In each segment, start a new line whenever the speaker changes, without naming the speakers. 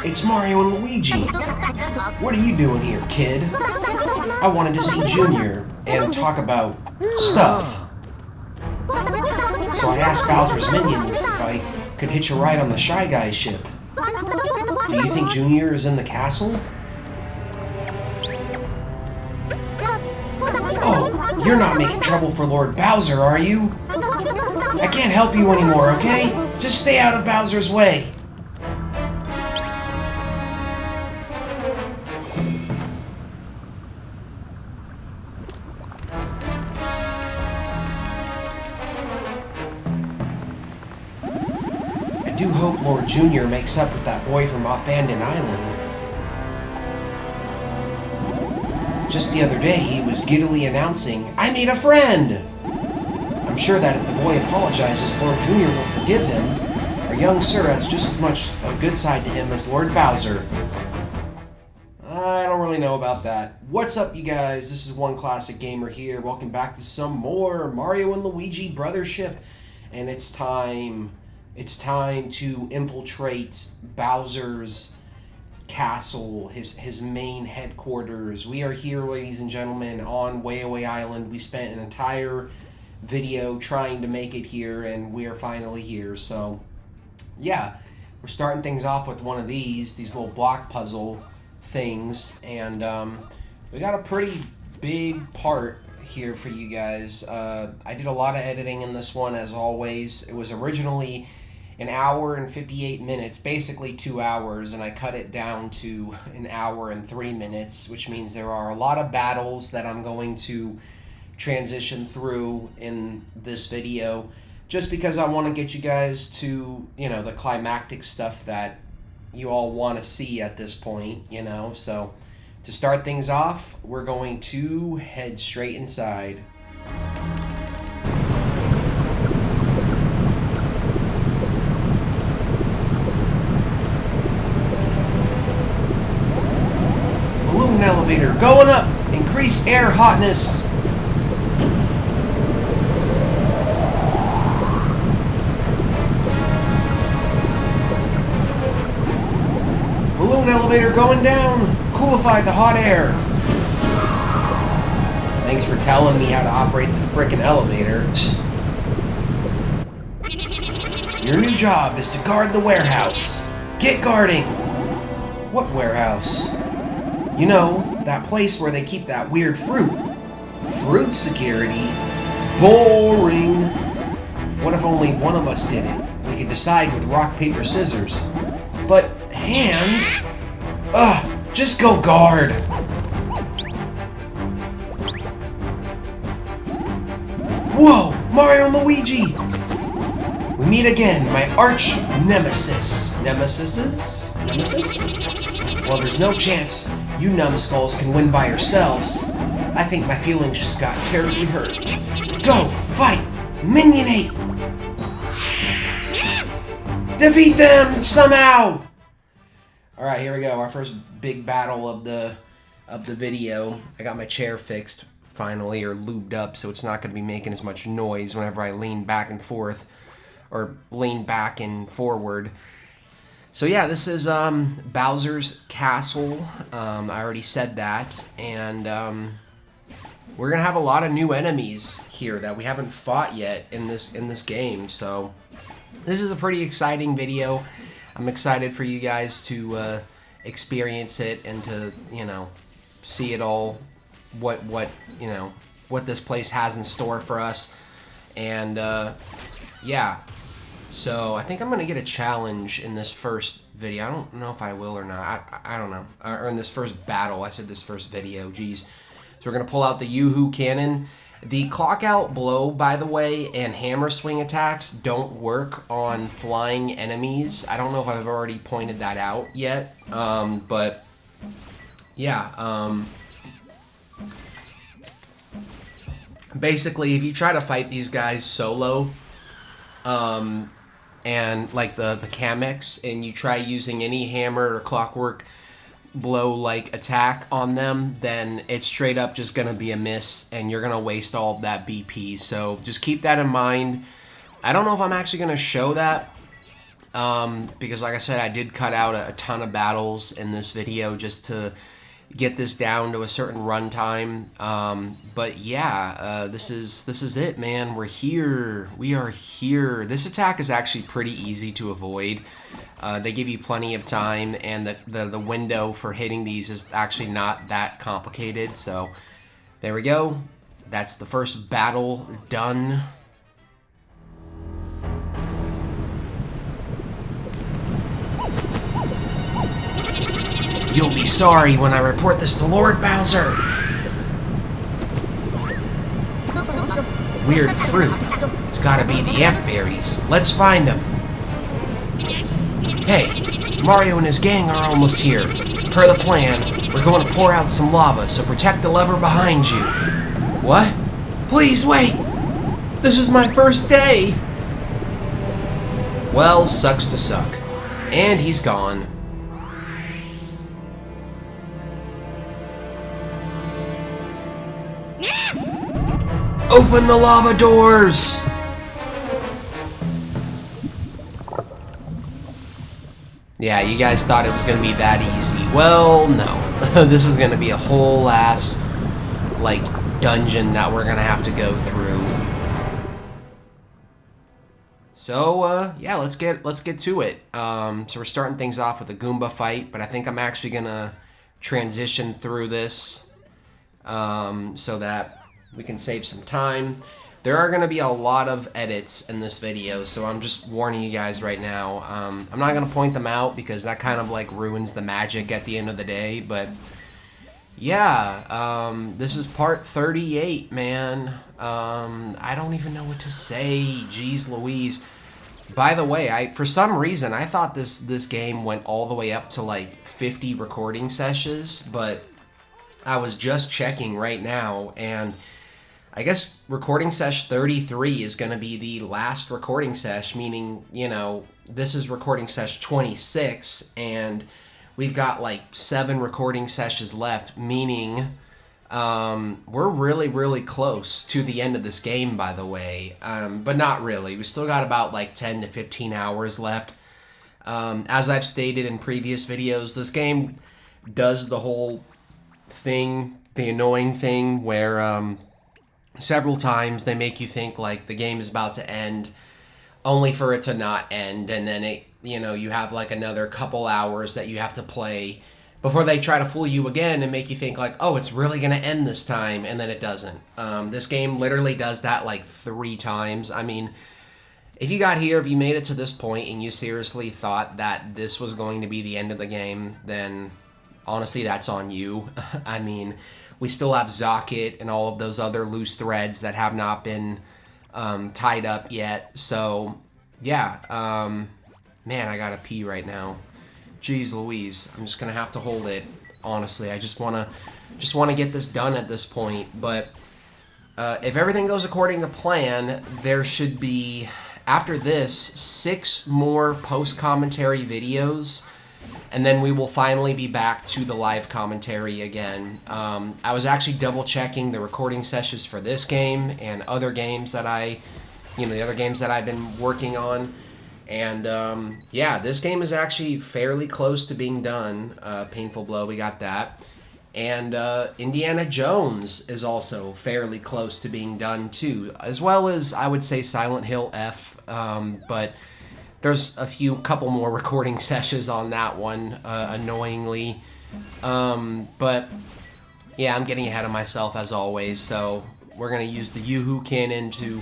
It's Mario and Luigi. What are you doing here, kid? I wanted to see Junior and talk about stuff. So I asked Bowser's minions if I could hitch a ride on the Shy Guys ship. Do you think Junior is in the castle? Oh, you're not making trouble for Lord Bowser, are you? I can't help you anymore, okay? Just stay out of Bowser's way. I do hope Lord Junior makes up with that boy from off Anden Island. Just the other day, he was giddily announcing, "I made a friend!" I'm sure that if the boy apologizes, Lord Junior will forgive him. Our young sir has just as much a good side to him as Lord Bowser. I don't really know about that. What's up, you guys? This is One Classic Gamer here. Welcome back to some more Mario and Luigi Brothership. And it's time to infiltrate Bowser's castle, his main headquarters. We are here, ladies and gentlemen, on Way Island. We spent an entire video trying to make it here, and we are finally here. So yeah, we're starting things off with one of these little block puzzle things, and we got a pretty big part here for you guys. I did a lot of editing in this one, as always. It was originally an hour and 58 minutes, basically 2 hours, and I cut it down to an hour and 3 minutes, which means there are a lot of battles that I'm going to transition through in this video, just because I want to get you guys to, the climactic stuff that you all want to see at this point, So to start things off, we're going to head straight inside. Balloon elevator going up! Increase air hotness! Balloon elevator going down! Coolify the hot air! Thanks for telling me how to operate the frickin' elevator. Your new job is to guard the warehouse. Get guarding! What warehouse? You know, that place where they keep that weird fruit. Fruit security? Boring! What if only one of us did it? We could decide with rock, paper, scissors. But hands? Ugh, just go guard! Whoa, Mario and Luigi! We meet again, my arch nemesis. Nemesis? Well, there's no chance you numbskulls can win by yourselves. I think my feelings just got terribly hurt. Go, fight, minionate! Defeat them somehow! Alright, here we go. Our first big battle of the video. I got my chair fixed finally, or lubed up, so it's not going to be making as much noise whenever I lean back and forth, or lean back and forward. So yeah, this is Bowser's castle. I already said that, and we're gonna have a lot of new enemies here that we haven't fought yet in this game. So this is a pretty exciting video. I'm excited for you guys to experience it and to see it all, what this place has in store for us, and yeah. So I think I'm gonna get a challenge in this first video. I don't know if I will or not. I don't know. Or in this first battle. I said this first video. Jeez. So we're gonna pull out the Yoo-Hoo cannon. The clock out blow, by the way, and hammer swing attacks don't work on flying enemies. I don't know if I've already pointed that out yet. But yeah. Basically, if you try to fight these guys solo, and like the Kamex, and you try using any hammer or clockwork blow like attack on them, then it's straight up just gonna be a miss, and you're gonna waste all of that BP. So just keep that in mind. I don't know if I'm actually gonna show that because like I said, I did cut out a ton of battles in this video just to get this down to a certain runtime. But yeah, this is it, man. We're here. We are here. This attack is actually pretty easy to avoid. They give you plenty of time, and the window for hitting these is actually not that complicated. So there we go. That's the first battle done. You'll be sorry when I report this to Lord Bowser. Weird fruit. It's gotta be the ant berries. Let's find them. Hey, Mario and his gang are almost here. Per the plan, we're going to pour out some lava, so protect the lever behind you. What? Please wait! This is my first day! Well, sucks to suck. And he's gone. Open the lava doors! Yeah, you guys thought it was gonna be that easy. Well, no. This is gonna be a whole ass, like, dungeon that we're gonna have to go through. So, yeah, let's get to it. So we're starting things off with a Goomba fight, but I think I'm actually gonna transition through this, so that we can save some time. There are going to be a lot of edits in this video, so I'm just warning you guys right now. I'm not going to point them out because that kind of like ruins the magic at the end of the day, but yeah, this is part 38, man. I don't even know what to say. Jeez Louise. By the way, for some reason, I thought this game went all the way up to like 50 recording sessions, but I was just checking right now, and I guess recording sesh 33 is going to be the last recording sesh, meaning, you know, this is recording sesh 26, and we've got like 7 recording sessions left, meaning we're really, really close to the end of this game, by the way, but not really. We still got about like 10 to 15 hours left. As I've stated in previous videos, this game does the whole thing, the annoying thing, where several times they make you think like the game is about to end, only for it to not end, and then it, you know, you have like another couple hours that you have to play before they try to fool you again and make you think like, oh, it's really gonna end this time, and then it doesn't. This game literally does that like 3 times. I mean, if you got here, if you made it to this point and you seriously thought that this was going to be the end of the game, then honestly, that's on you. I mean, we still have Zocket and all of those other loose threads that have not been tied up yet. So, yeah. Man, I gotta pee right now. Jeez Louise. I'm just gonna have to hold it. Honestly, I just wanna get this done at this point. But if everything goes according to plan, there should be, after this, 6 more post-commentary videos. And then we will finally be back to the live commentary again. I was actually double checking the recording sessions for this game and other games that the other games that I've been working on. And yeah, this game is actually fairly close to being done. Painful Blow, we got that. And Indiana Jones is also fairly close to being done too. As well as, I would say, Silent Hill F. But there's a couple more recording sessions on that one, annoyingly. But yeah, I'm getting ahead of myself as always, so we're going to use the Yoo-Hoo Cannon to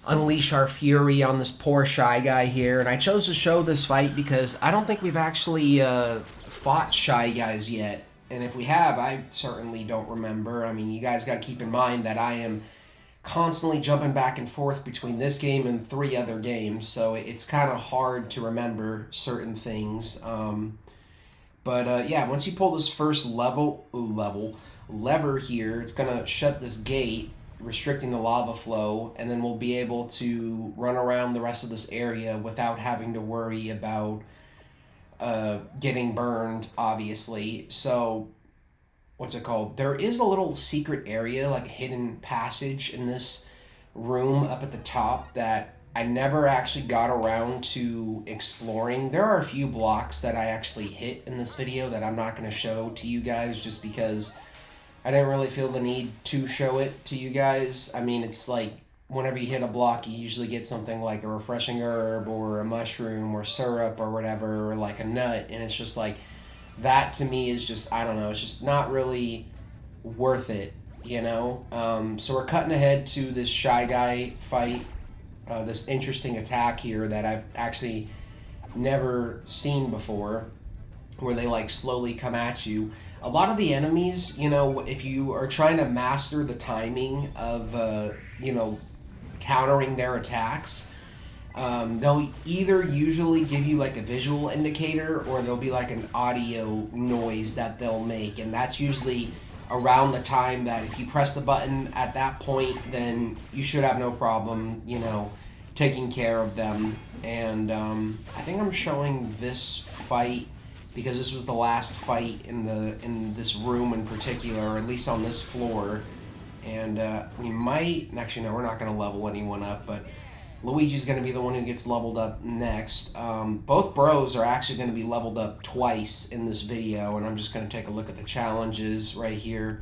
unleash our fury on this poor Shy Guy here. And I chose to show this fight because I don't think we've actually fought Shy Guys yet. And if we have, I certainly don't remember. I mean, you guys got to keep in mind that I am constantly jumping back and forth between this game and 3 other games, so it's kind of hard to remember certain things. But yeah, once you pull this first lever here, it's gonna shut this gate, restricting the lava flow, and then we'll be able to run around the rest of this area without having to worry about getting burned, obviously. So what's it called? There is a little secret area, like a hidden passage in this room up at the top that I never actually got around to exploring. There are a few blocks that I actually hit in this video that I'm not going to show to you guys just because I didn't really feel the need to show it to you guys. I mean, it's like whenever you hit a block, you usually get something like a refreshing herb or a mushroom or syrup or whatever, or like a nut, and it's just like, that to me is just, I don't know, it's just not really worth it, you know? So we're cutting ahead to this Shy Guy fight, this interesting attack here that I've actually never seen before, where they like slowly come at you. A lot of the enemies, you know, if you are trying to master the timing of, you know, countering their attacks, they'll either usually give you like a visual indicator or there'll be like an audio noise that they'll make, and that's usually around the time that if you press the button at that point, then you should have no problem, you know, taking care of them. And I think I'm showing this fight because this was the last fight in this room in particular, or at least on this floor. And we might, actually no, we're not going to level anyone up, but Luigi's going to be the one who gets leveled up next. Both bros are actually going to be leveled up twice in this video, and I'm just going to take a look at the challenges right here.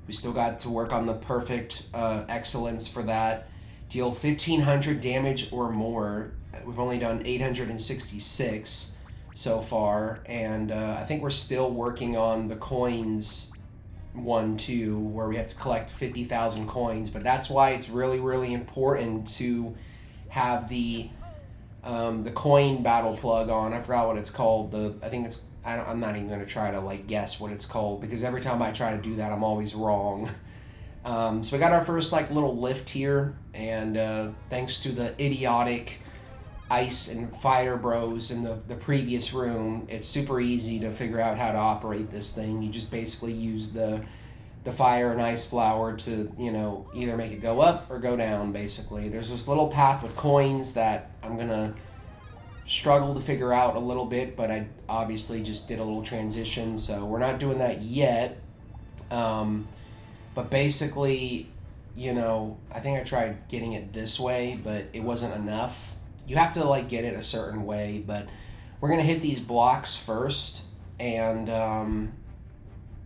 We still got to work on the perfect excellence for that. Deal 1,500 damage or more. We've only done 866 so far, and I think we're still working on the coins 1, 2, where we have to collect 50,000 coins, but that's why it's really, really important to have the coin battle plug on. I forgot what it's called. I'm not even going to try to like guess what it's called, because every time I try to do that, I'm always wrong. So we got our first like little lift here, and thanks to the idiotic ice and fire bros in the previous room, it's super easy to figure out how to operate this thing. You just basically use the fire and ice flower to, you know, either make it go up or go down, basically. There's this little path with coins that I'm gonna struggle to figure out a little bit, but I obviously just did a little transition, so we're not doing that yet. But basically, you know, I think I tried getting it this way, but it wasn't enough. You have to like get it a certain way, but we're gonna hit these blocks first, and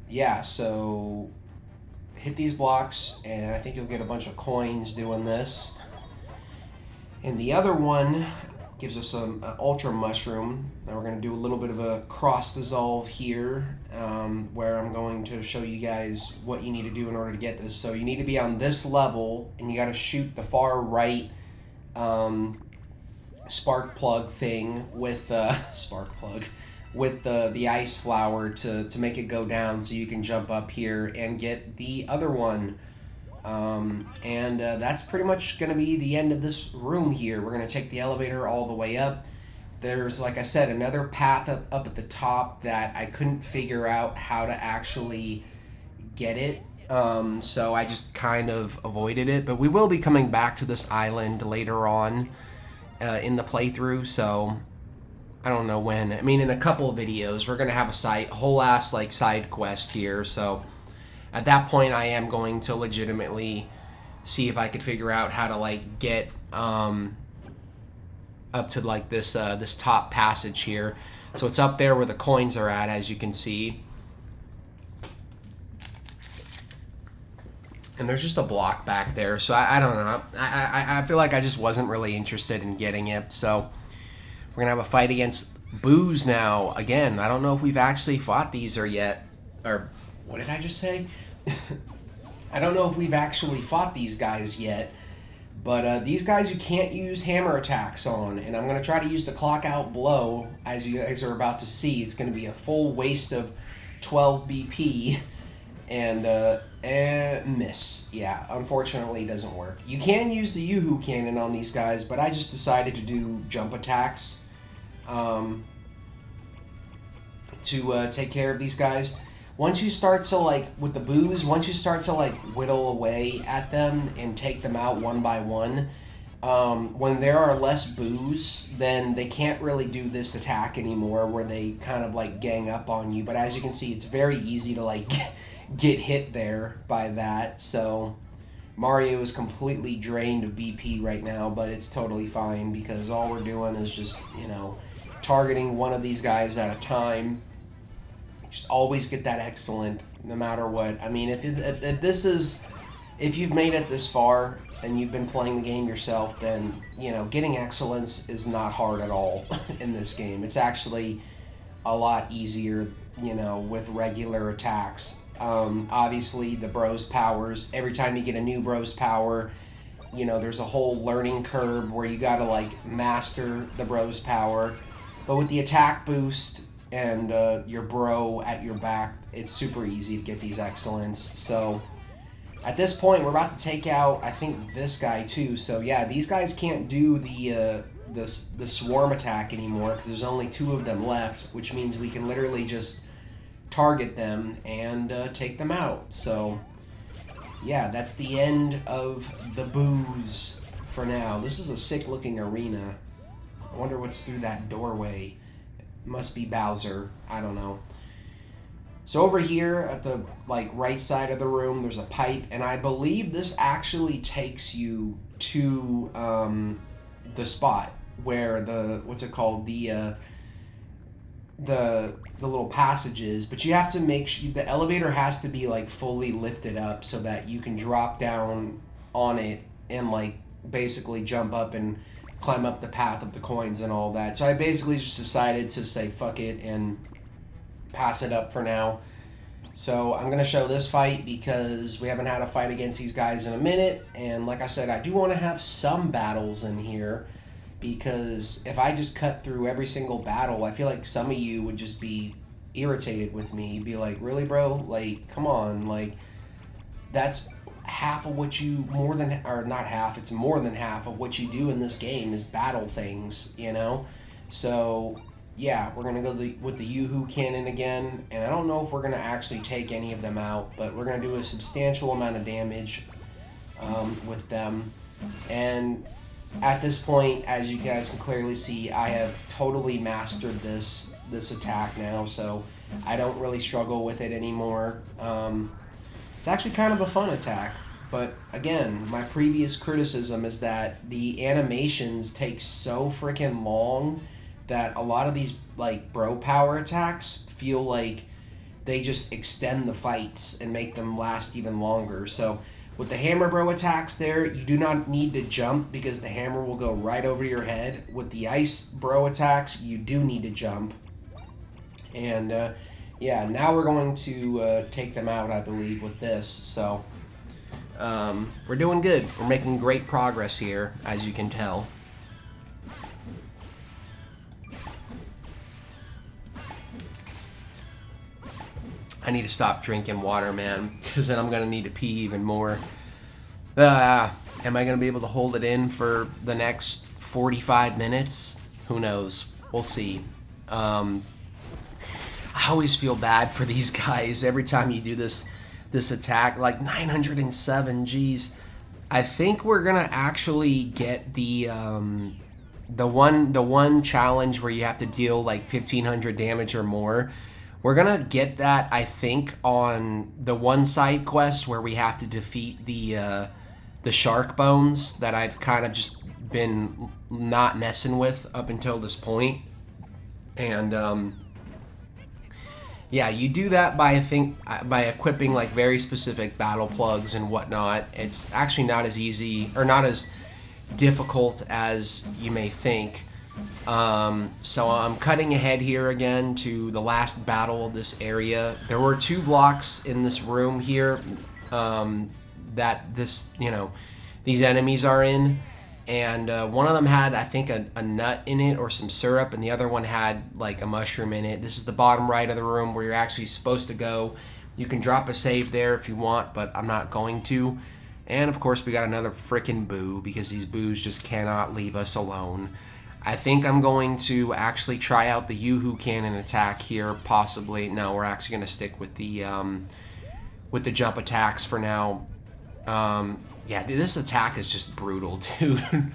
yeah, so hit these blocks, and I think you'll get a bunch of coins doing this. And the other one gives us an ultra mushroom. Now we're gonna do a little bit of a cross dissolve here, where I'm going to show you guys what you need to do in order to get this. So you need to be on this level, and you got to shoot the far right spark plug thing with the ice flower to make it go down, so you can jump up here and get the other one. And that's pretty much going to be the end of this room here. We're going to take the elevator all the way up. There's, like I said, another path up at the top that I couldn't figure out how to actually get it. So I just kind of avoided it. But we will be coming back to this island later on in the playthrough, so I don't know when. I mean, in a couple of videos, we're going to have a whole ass like side quest here, so at that point I am going to legitimately see if I could figure out how to like get up to like this this top passage here. So it's up there where the coins are at, as you can see. And there's just a block back there, so I don't know. I feel like I just wasn't really interested in getting it. So we're gonna have a fight against Booze now. Again, I don't know if we've actually fought these yet. Or what did I just say? I don't know if we've actually fought these guys yet. But these guys you can't use hammer attacks on, and I'm gonna try to use the clock out blow, as you guys are about to see. It's gonna be a full waste of 12 BP. And miss. Yeah, unfortunately it doesn't work. You can use the Yoo-Hoo cannon on these guys, but I just decided to do jump attacks to take care of these guys. Once you start to, like, with the Boos, once you start to, like, whittle away at them and take them out one by one, when there are less Boos, then they can't really do this attack anymore, where they kind of, like, gang up on you. But as you can see, it's very easy to, like, get hit there by that. So Mario is completely drained of BP right now, but it's totally fine because all we're doing is just, targeting one of these guys at a time. Just always get that excellent, no matter what. I mean, if you've made it this far and you've been playing the game yourself, then, getting excellence is not hard at all in this game. It's actually a lot easier, with regular attacks. Obviously, the bros powers, every time you get a new bros power, there's a whole learning curve where you gotta, master the bros power. But with the attack boost and your bro at your back, it's super easy to get these excellence. So, at this point, we're about to take out, I think, this guy, too. So, yeah, these guys can't do the swarm attack anymore because there's only 2 of them left, which means we can literally just target them and take them out. So, yeah, that's the end of the boos for now. This is a sick-looking arena. I wonder what's through that doorway. It must be Bowser. I don't know. So over here at the right side of the room, there's a pipe, and I believe this actually takes you to the spot where the little passages, but you have to make sure the elevator has to be fully lifted up so that you can drop down on it and basically jump up and climb up the path of the coins and all that. So I basically just decided to say fuck it and pass it up for now. So I'm going to show this fight because we haven't had a fight against these guys in a minute, and like I said, I do want to have some battles in here because if I just cut through every single battle, I feel like some of you would just be irritated with me. You'd be like, really, bro? Come on. That's half of what you, not half, it's more than half of what you do in this game is battle things, So, yeah, we're going to go with the Yoo-Hoo Cannon again, and I don't know if we're going to actually take any of them out, but we're going to do a substantial amount of damage with them. And at this point, as you guys can clearly see, I have totally mastered this attack now, so I don't really struggle with it anymore. It's actually kind of a fun attack, but again, my previous criticism is that the animations take so freaking long that a lot of these bro power attacks feel like they just extend the fights and make them last even longer. So with the hammer bro attacks there, you do not need to jump because the hammer will go right over your head. With the ice bro attacks, you do need to jump. And yeah, now we're going to take them out, I believe, with this. So we're doing good. We're making great progress here, as you can tell. I need to stop drinking water, man, because then I'm going to need to pee even more. Am I going to be able to hold it in for the next 45 minutes? Who knows? We'll see. I always feel bad for these guys every time you do this attack. 907, geez. I think we're going to actually get the one challenge where you have to deal 1,500 damage or more. We're going to get that, I think, on the one side quest where we have to defeat the shark bones that I've kind of just been not messing with up until this point. And, yeah, you do that by equipping, very specific battle plugs and whatnot. It's actually not as easy, or not as difficult as you may think. So I'm cutting ahead here again to the last battle of this area. There were 2 blocks in this room here that these enemies are in, and one of them had, I think, a nut in it or some syrup, and the other one had a mushroom in it. This is the bottom right of the room where you're actually supposed to go. You can drop a save there if you want, but I'm not going to. And of course we got another frickin' boo because these boos just cannot leave us alone. I think I'm going to actually try out the Yoo-Hoo Cannon attack here, possibly. No, we're actually going to stick with the jump attacks for now. Yeah, this attack is just brutal, dude.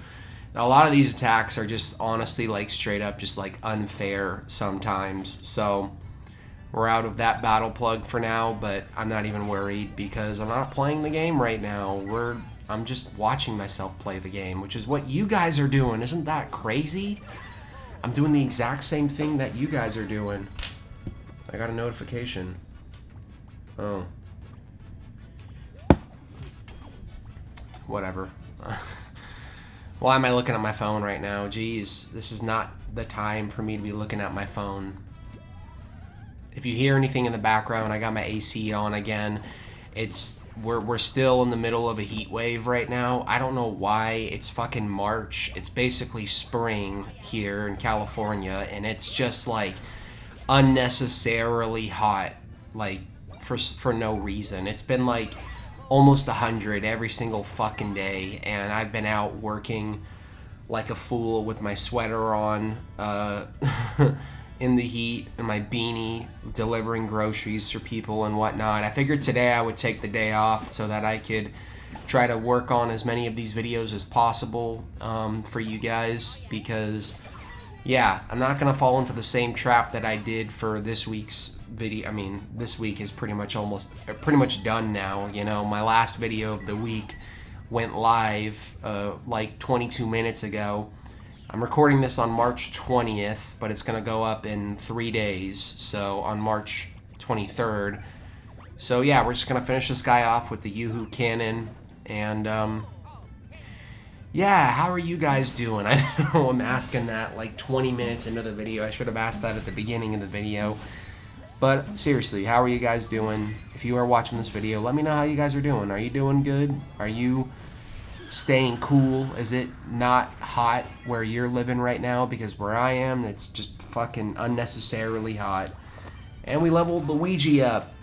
A lot of these attacks are just honestly straight up just unfair sometimes. So we're out of that battle plug for now, but I'm not even worried because I'm not playing the game right now. I'm just watching myself play the game, which is what you guys are doing. Isn't that crazy? I'm doing the exact same thing that you guys are doing. I got a notification. Oh. Whatever. Why am I looking at my phone right now? Jeez, this is not the time for me to be looking at my phone. If you hear anything in the background, I got my AC on again. We're still in the middle of a heat wave right now. I don't know why. It's fucking March. It's basically spring here in California, and it's just like unnecessarily hot, like for no reason. It's been like almost 100 every single fucking day, and I've been out working like a fool with my sweater on in the heat and my beanie, delivering groceries for people and whatnot. I figured today I would take the day off so that I could try to work on as many of these videos as possible for you guys, because yeah, I'm not gonna fall into the same trap that I did for this week's video. I mean, this week is pretty much done now. You know, my last video of the week went live like 22 minutes ago. I'm recording this on March 20th, but it's going to go up in 3 days, so on March 23rd. So yeah, we're just going to finish this guy off with the Yoo-Hoo cannon, and yeah, how are you guys doing? I know I'm asking that like 20 minutes into the video. I should have asked that at the beginning of the video. But seriously, how are you guys doing? If you are watching this video, let me know how you guys are doing. Are you doing good? Are you staying cool? Is it not hot where you're living right now? Because where I am, it's just fucking unnecessarily hot. And we leveled Luigi up.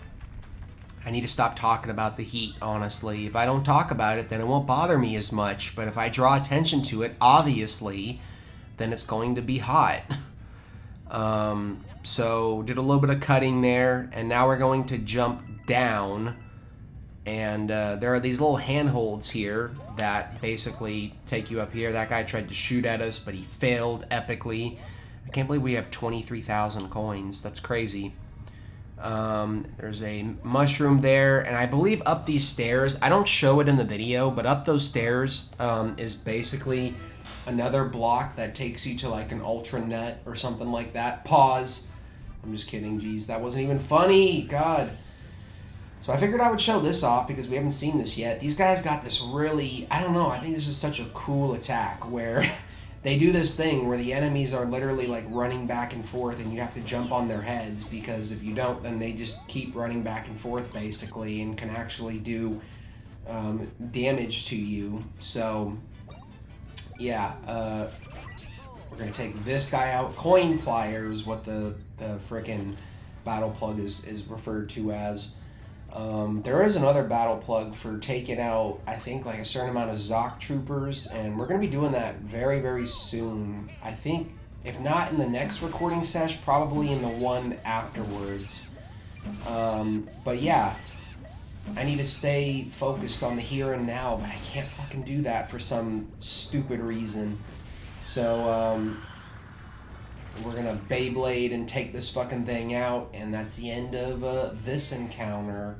I need to stop talking about the heat, honestly. If I don't talk about it, then it won't bother me as much. But if I draw attention to it, obviously, then it's going to be hot. So did a little bit of cutting there, and now we're going to jump down. And there are these little handholds here that basically take you up here. That guy tried to shoot at us, but he failed epically. I can't believe we have 23,000 coins. That's crazy. There's a mushroom there, and I believe up these stairs, I don't show it in the video, but up those stairs is basically another block that takes you to like an ultra net or something like that. Pause. I'm just kidding. Jeez, that wasn't even funny. God. So I figured I would show this off because we haven't seen this yet. These guys got this really, I don't know, I think this is such a cool attack where they do this thing where the enemies are literally like running back and forth and you have to jump on their heads, because if you don't, then they just keep running back and forth basically and can actually do damage to you. So yeah, we're going to take this guy out. Coin pliers, what the frickin' battle plug is referred to as. There is another battle plug for taking out, I think, like a certain amount of Zoc troopers, and we're going to be doing that very, very soon. I think, if not in the next recording sesh, probably in the one afterwards. But yeah, I need to stay focused on the here and now, but I can't fucking do that for some stupid reason. So, we're gonna Beyblade and take this fucking thing out, and that's the end of this encounter.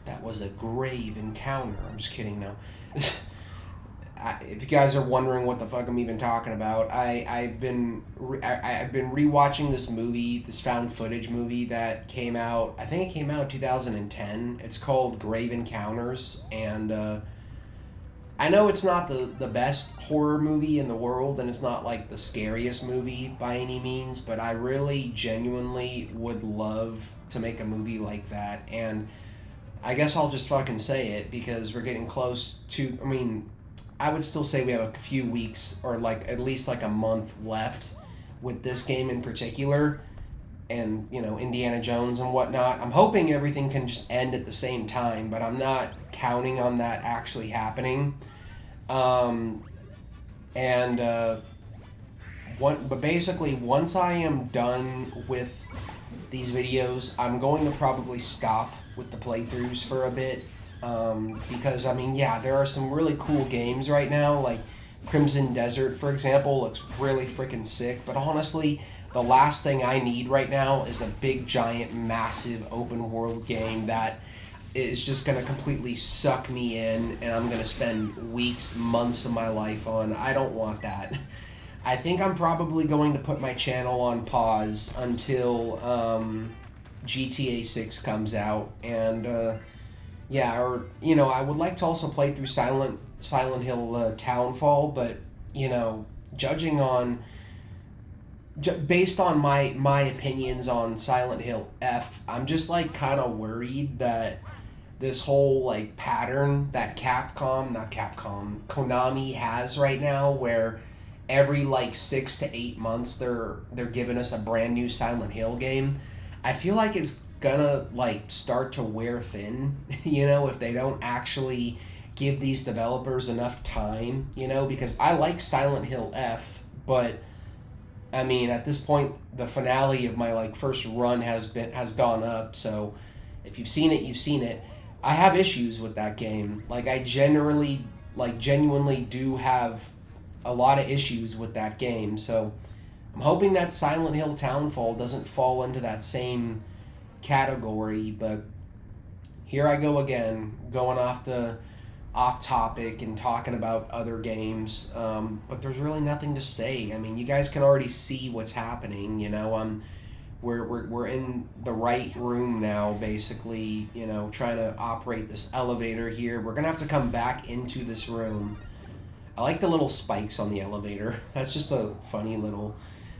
That was a grave encounter. I'm just kidding now. If you guys are wondering what the fuck I'm even talking about, I've been rewatching this movie, this found footage movie that came out. I think it came out in 2010. It's called Grave Encounters, and I know it's not the best horror movie in the world, and it's not like the scariest movie by any means, but I really genuinely would love to make a movie like that. And I guess I'll just fucking say it because we're getting close to, I mean, I would still say we have a few weeks or like at least like a month left with this game in particular, and, you know, Indiana Jones and whatnot. I'm hoping everything can just end at the same time, but I'm not counting on that actually happening. But basically, once I am done with these videos, I'm going to probably stop with the playthroughs for a bit. Because, I mean, yeah, there are some really cool games right now, like Crimson Desert, for example, looks really freaking sick, but honestly, the last thing I need right now is a big, giant, massive open world game that is just going to completely suck me in and I'm going to spend weeks, months of my life on. I don't want that. I think I'm probably going to put my channel on pause until GTA 6 comes out. And, yeah, or, you know, I would like to also play through Silent Hill Townfall, but, you know, judging on... based on my opinions on Silent Hill F, I'm just, like, kind of worried that this whole, like, pattern that Konami has right now, where every, like, 6 to 8 months they're giving us a brand new Silent Hill game. I feel like it's gonna, like, start to wear thin, you know, if they don't actually give these developers enough time, you know, because I like Silent Hill F, but I mean, at this point, the finale of my, like, first run has gone up, so if you've seen it, you've seen it. I have issues with that game. Like, I genuinely do have a lot of issues with that game, so I'm hoping that Silent Hill Townfall doesn't fall into that same category, but here I go again, going off topic and talking about other games, but there's really nothing to say. I mean, you guys can already see what's happening, you know. We're in the right room now, basically, you know, trying to operate this elevator here. We're gonna have to come back into this room. I like the little spikes on the elevator. That's just a funny little,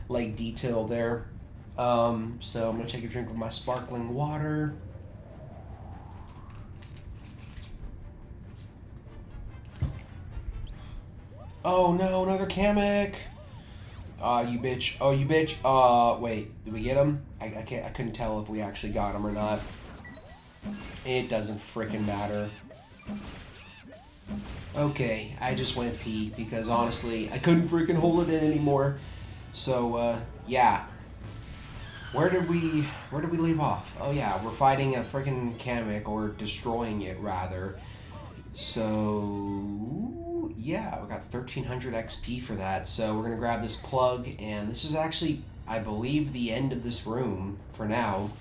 like, detail there. So I'm gonna take a drink of my sparkling water. Oh no, another Kamek! You bitch. Oh, you bitch. Wait, did we get him? I couldn't tell if we actually got him or not. It doesn't frickin' matter. Okay, I just went pee because honestly, I couldn't frickin' hold it in anymore. So, yeah. Where did we leave off? Oh yeah, we're fighting a frickin' Kamek, or destroying it rather. So, yeah, we got 1300 XP for that. So we're gonna grab this plug, and this is actually, I believe, the end of this room for now.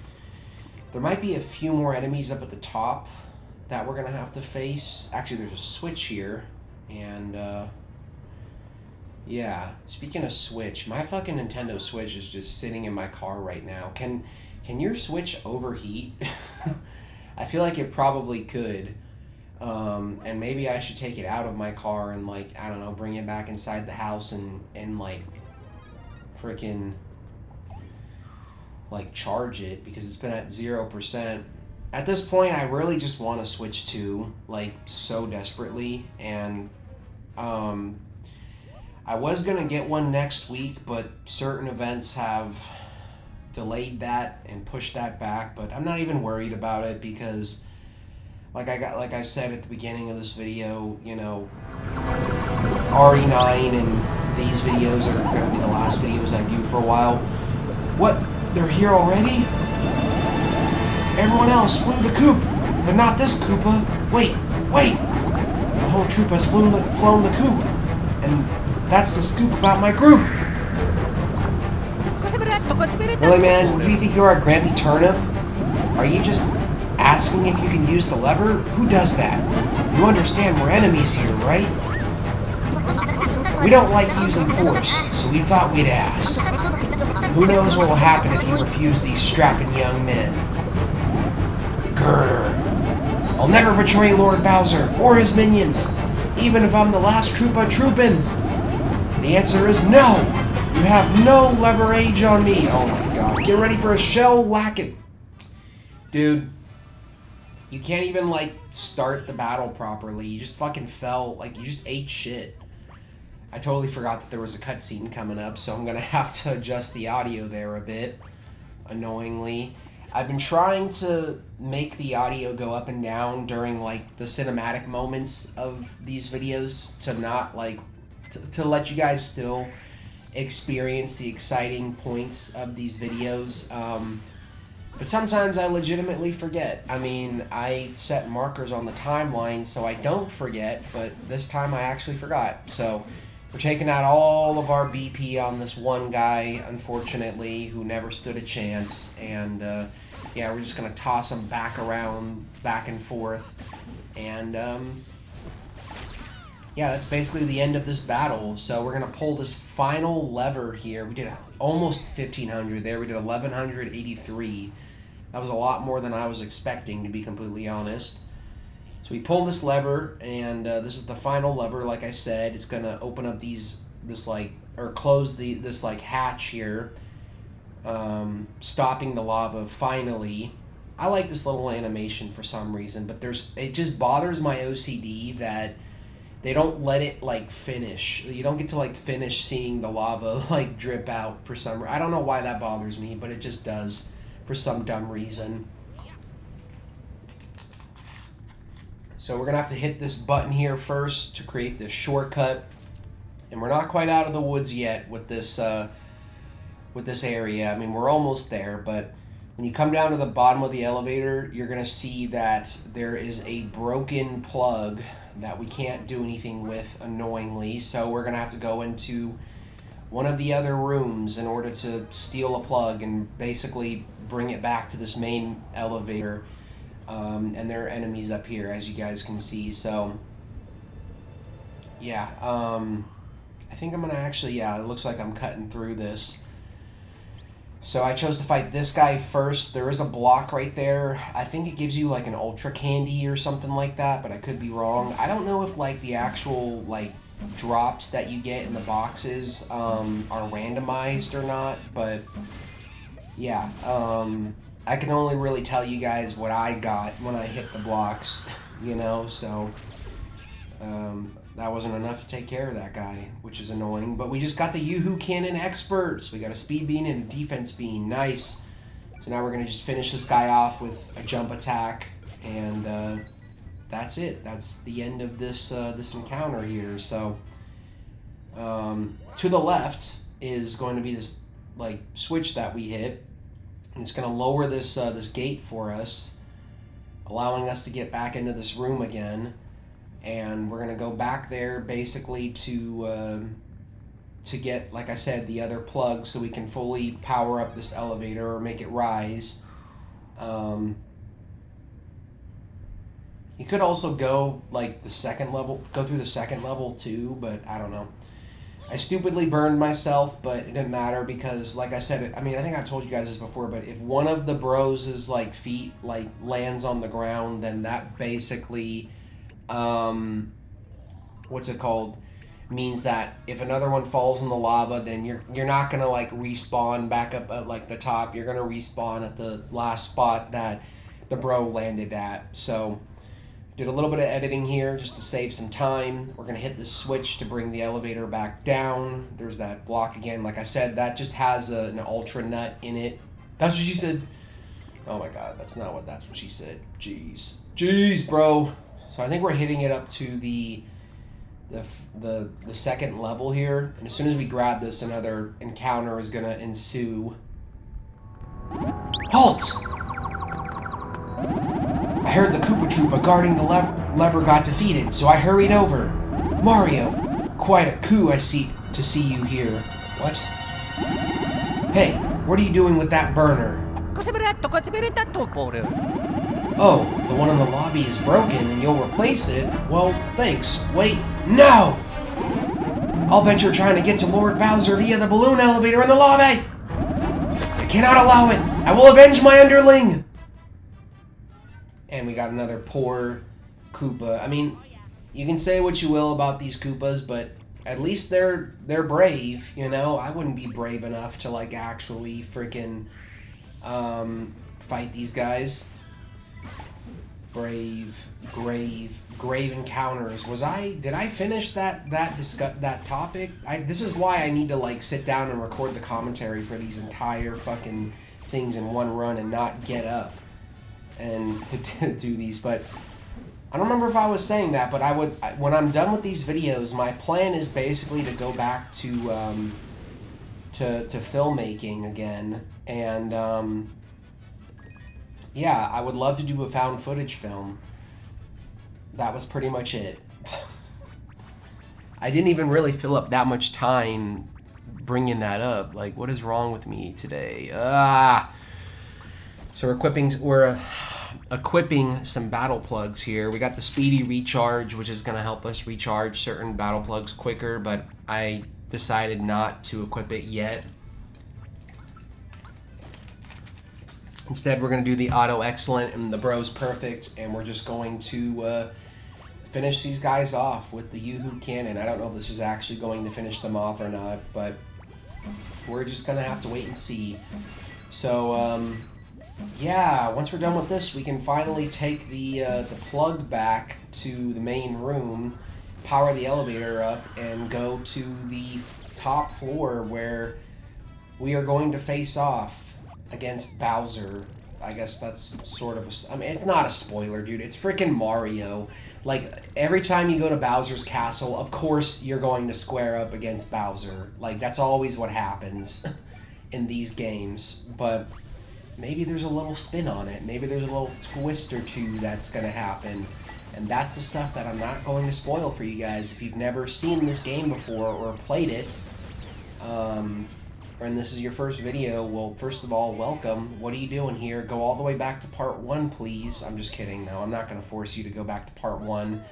There might be a few more enemies up at the top that we're gonna have to face. Actually, there's a switch here, and yeah. Speaking of Switch, my fucking Nintendo Switch is just sitting in my car right now. Can your Switch overheat? I feel like it probably could. And maybe I should take it out of my car and, like, I don't know, bring it back inside the house and like, freaking, like, charge it, because it's been at 0%. At this point, I really just want to Switch 2, like, so desperately, and, I was gonna get one next week, but certain events have delayed that and pushed that back, but I'm not even worried about it, because like I said at the beginning of this video, you know, RE9 and these videos are going to be the last videos I do for a while. What? They're here already? Everyone else flew the coop, but not this Koopa. Wait! The whole troop has flown the coop, and that's the scoop about my group. Really, man? Who do you think you are, Grampy Turnip? Are you just asking if you can use the lever? Who does that? You understand we're enemies here, right? We don't like using force, so we thought we'd ask. Who knows what will happen if you refuse these strapping young men? Grrr. I'll never betray Lord Bowser or his minions, even if I'm the last Troopa troopin'. The answer is no! You have no leverage on me! Oh my god, get ready for a shell whacking! Dude, you can't even, like, start the battle properly. You just fucking fell, like, you just ate shit. I totally forgot that there was a cutscene coming up, so I'm gonna have to adjust the audio there a bit, annoyingly. I've been trying to make the audio go up and down during, like, the cinematic moments of these videos to not, like, to let you guys still experience the exciting points of these videos. But sometimes I legitimately forget. I mean, I set markers on the timeline so I don't forget, but this time I actually forgot. So We're taking out all of our BP on this one guy, unfortunately, who never stood a chance. And, yeah, we're just going to toss him back around, back and forth. And, yeah, that's basically the end of this battle. So we're going to pull this final lever here. We did almost 1,500 there. We did 1,183. That was a lot more than I was expecting, to be completely honest. So we pull this lever, and this is the final lever. Like I said, it's gonna open up close this hatch here, stopping the lava finally. I like this little animation for some reason, but it just bothers my OCD that they don't let it finish. You don't get to finish seeing the lava drip out for some reason. I don't know why that bothers me, but it just does for some dumb reason. So we're going to have to hit this button here first to create this shortcut. And we're not quite out of the woods yet with this area. I mean, we're almost there, but when you come down to the bottom of the elevator, you're going to see that there is a broken plug that we can't do anything with, annoyingly. So we're going to have to go into one of the other rooms in order to steal a plug and basically bring it back to this main elevator. And there are enemies up here, as you guys can see. So, yeah, I think I'm going to actually, yeah, it looks like I'm cutting through this. So I chose to fight this guy first. There is a block right there. I think it gives you an ultra candy or something like that, but I could be wrong. I don't know if the actual drops that you get in the boxes are randomized or not, but yeah, I can only really tell you guys what I got when I hit the blocks, so that wasn't enough to take care of that guy, which is annoying. But we just got the Yoo-Hoo Cannon experts. We got a speed bean and a defense bean. Nice. So now we're going to just finish this guy off with a jump attack, and that's it. That's the end of this encounter here. So to the left is going to be this switch that we hit. And it's going to lower this gate for us, allowing us to get back into this room again. And we're going to go back there basically to get, like I said, the other plug so we can fully power up this elevator or make it rise. You could also go the second level, go through the second level too, but I don't know. I stupidly burned myself, but it didn't matter because, like I said, I think I've told you guys this before, but if one of the bros' feet lands on the ground, then that basically, what's it called? Means that if another one falls in the lava, then you're not gonna respawn back up at the top. You're gonna respawn at the last spot that the bro landed at. So did a little bit of editing here just to save some time. We're going to hit the switch to bring the elevator back down. There's that block again. Like I said, that just has an ultra nut in it. That's what she said. Oh my god, that's what she said. Jeez, bro. So I think we're hitting it up to the second level here. And as soon as we grab this, another encounter is going to ensue. Halt! I heard the Koopa Troopa guarding the lever got defeated, so I hurried over. Mario, quite a coup I see to see you here. What? Hey, what are you doing with that burner? Oh, the one in the lobby is broken and you'll replace it? Well, thanks. Wait, no! I'll bet you're trying to get to Lord Bowser via the balloon elevator in the lobby! I cannot allow it! I will avenge my underling! And we got another poor Koopa. I mean, you can say what you will about these Koopas, but at least they're brave, I wouldn't be brave enough to actually freaking fight these guys. Grave encounters. Did I finish that topic? This is why I need to sit down and record the commentary for these entire fucking things in one run and not get up and to do these. But I don't remember if I was saying that, but when I'm done with these videos, my plan is basically to go back to filmmaking again, and yeah, I would love to do a found footage film. That was pretty much it. I didn't even really fill up that much time bringing that up. Like, what is wrong with me today? So we're equipping some battle plugs here. We got the speedy recharge, which is going to help us recharge certain battle plugs quicker, but I decided not to equip it yet. Instead, we're going to do the auto excellent and the bros perfect, and we're just going to finish these guys off with the Yoo-Hoo cannon. I don't know if this is actually going to finish them off or not, but we're just going to have to wait and see. So, yeah, once we're done with this, we can finally take the plug back to the main room, power the elevator up, and go to the top floor where we are going to face off against Bowser. I guess that's sort of I mean, it's not a spoiler, dude. It's freaking Mario. Like, every time you go to Bowser's castle, of course you're going to square up against Bowser. Like, that's always what happens in these games. But maybe there's a little spin on it. Maybe there's a little twist or two that's going to happen. And that's the stuff that I'm not going to spoil for you guys. If you've never seen this game before or played it, and this is your first video, well, first of all, welcome. What are you doing here? Go all the way back to part 1, please. I'm just kidding. No, I'm not going to force you to go back to part 1.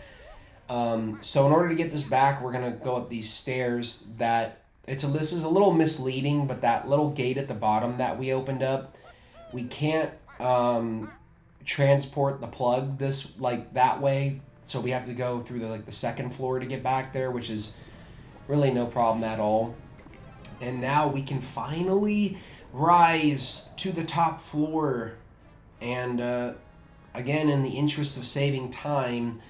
So in order to get this back, we're going to go up these stairs that... this is a little misleading, but that little gate at the bottom that we opened up, we can't transport the plug that way, so we have to go through the second floor to get back there, which is really no problem at all. And now we can finally rise to the top floor. And again, in the interest of saving time,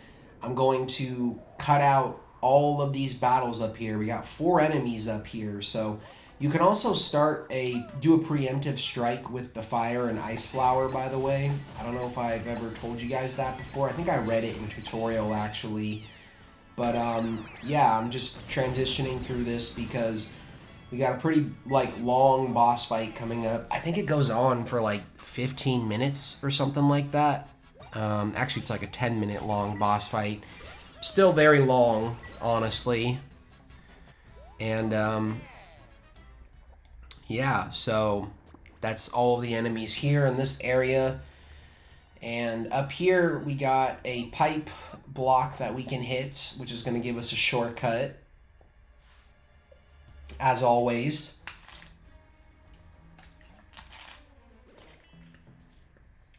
I'm going to cut out all of these battles up here. We got 4 enemies up here, so you can also do a preemptive strike with the fire and ice flower, by the way. I don't know if I've ever told you guys that before. I think I read it in a tutorial, actually. But, yeah, I'm just transitioning through this because we got a pretty, long boss fight coming up. I think it goes on for, 15 minutes or something like that. Actually, it's a 10-minute long boss fight. Still very long, honestly. And, yeah, so that's all of the enemies here in this area. And up here, we got a pipe block that we can hit, which is going to give us a shortcut, as always.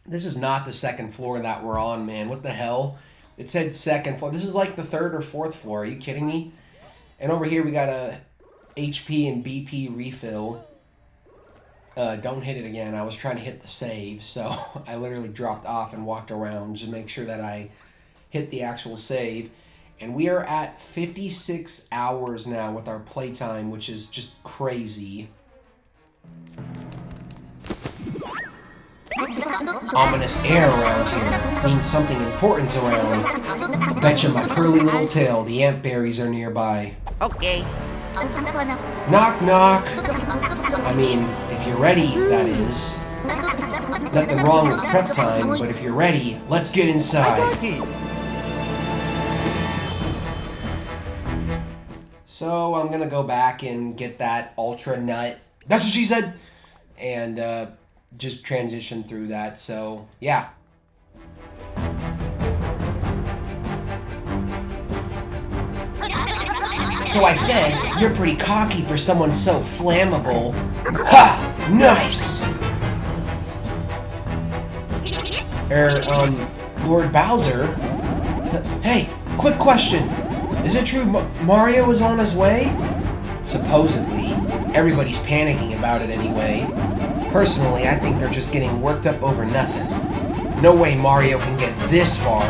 This is not the second floor that we're on, man. What the hell? It said second floor. This is like the 3rd or 4th floor. Are you kidding me? And over here, we got a HP and BP refill. Don't hit it again. I was trying to hit the save, so I literally dropped off and walked around just to make sure that I hit the actual save. And we are at 56 hours now with our playtime, which is just crazy. Ominous air around here means something important's around. Betcha my curly little tail, the ant berries are nearby.
Okay.
Knock, knock. I mean, if you're ready, that is. Nothing wrong with prep time, but if you're ready, let's get inside. So I'm gonna go back and get that ultra nut. That's what she said. And just transition through that. So yeah. So I said, you're pretty cocky for someone so flammable. Ha! Nice! Lord Bowser? Hey, quick question. Is it true Mario is on his way? Supposedly. Everybody's panicking about it anyway. Personally, I think they're just getting worked up over nothing. No way Mario can get this far.